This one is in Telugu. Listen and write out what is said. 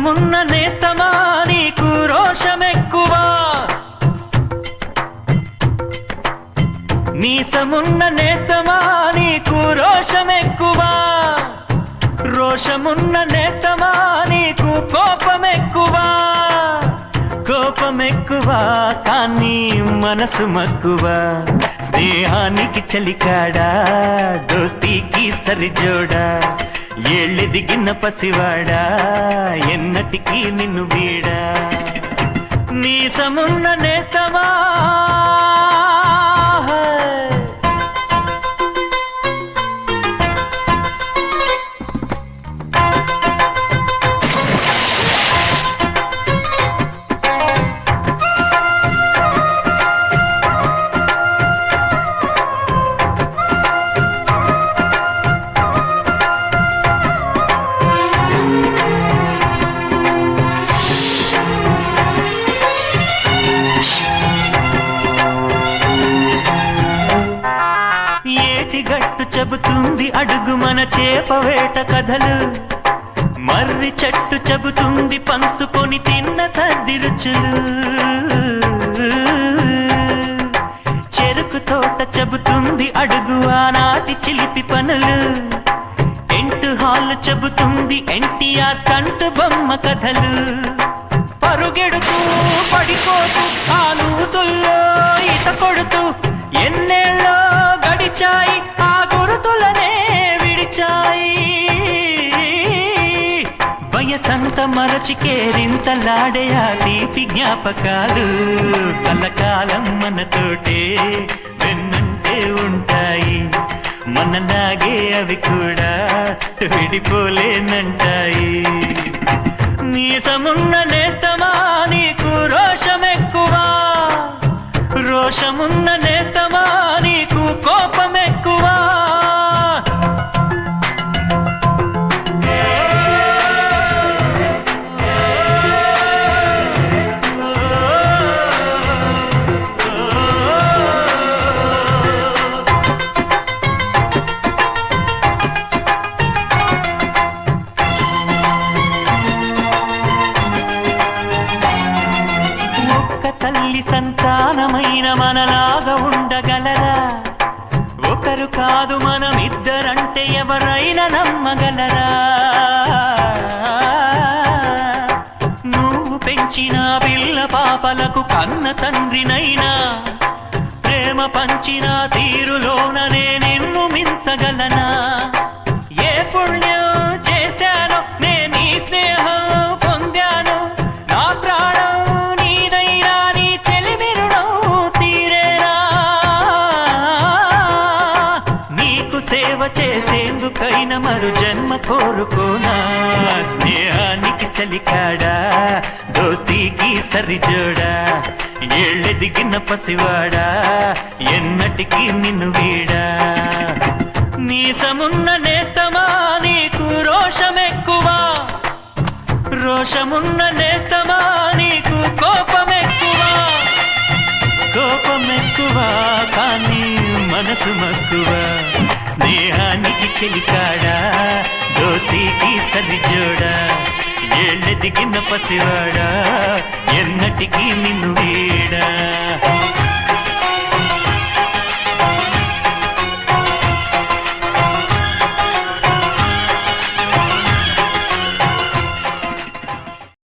మీసమున్న నేస్తమా నీకు రోషమెక్కువా, మీసమున్న నేస్తమా నీకు రోషమెక్కువా, రోషమున్న నేస్తమా నీకు కోపమెక్కువా, కోపమెక్కువా కానీ మనసు మక్కువా, స్నేహానికి చలికాడా దోస్తీకి సరిజోడా, ఏళ్ళెదిగిన పసివాడా ఎన్నటికీ నిన్ను వీడా, మీసమున్న నేస్తమా. గట్టు చెబుతుంది అడుగు మన చేపవేట కథలు, మర్రి చెట్టు చెబుతుంది పంచుకొని తిన్న సర్ది రుచులు, చెరుకు తోట చెబుతుంది అడుగు ఆనాటి చిలిపి పనులు, టెంట్ హాల్ చెబుతుంది ఎన్టీఆర్ స్టంట్ బొమ్మ కథలు, పరుగెడుతూ పడిపోతూ ఆ నూతుల్లో ఈత కొడుతూ ఎన్నేళ్ళో గడిచాయి ఆ గురుతులనే విడిచాయి, వయసంత మరచి కేరింతలాడే ఆ తీపి జ్ఞాపకాలు కలకాలం మనతోటే వెన్నంటే ఉంటాయి, మనలాగే అవి కూడా విడిపోలేనంటాయి, మీసమున్న నేస్తమా నీకు రోషమెక్కువా, రోషమున్న నేస్తమా నీకు కోపమెక్కువా, తల్లి సంతానమైన మనలాగా ఉండగలరా, ఒకరు కాదు మనం ఇద్దరంటే ఎవరైనా నమ్మగలరా, నువ్వు పెంచిన పిల్ల పాపలకు కన్న తండ్రినైనా ప్రేమ పంచిన తీరులోననే నిన్ను మించగలనా, ఏ పుణ్యం చేశానో నేను నీ స్నేహం పొందాను, నా ప్రాణం నీదైనా నీ చెలిమి రుణం తీరేనా, నీకు సేవ చేసేందుకైనా మరు జన్మ కోరుకోనా, స్నేహానికి చలికాడా దోస్తీకి సరిజోడా, ఏళ్ళెదిగిన పసివాడా ఎన్నటికీ నిన్ను వీడా, మీసమున్న నేస్తమా నీకు రోషమెక్కువా, రోషమున్న నేస్తమా నీకు కోపమెక్కువా, కోపమెక్కువా కానీ మనసు మక్కువా, స్నేహానికి చెలికాడా దోస్తీకి సరిజోడా, ఏళ్ళెదిగిన పసివాడా ఎన్నటికీ నిన్ను వీడా.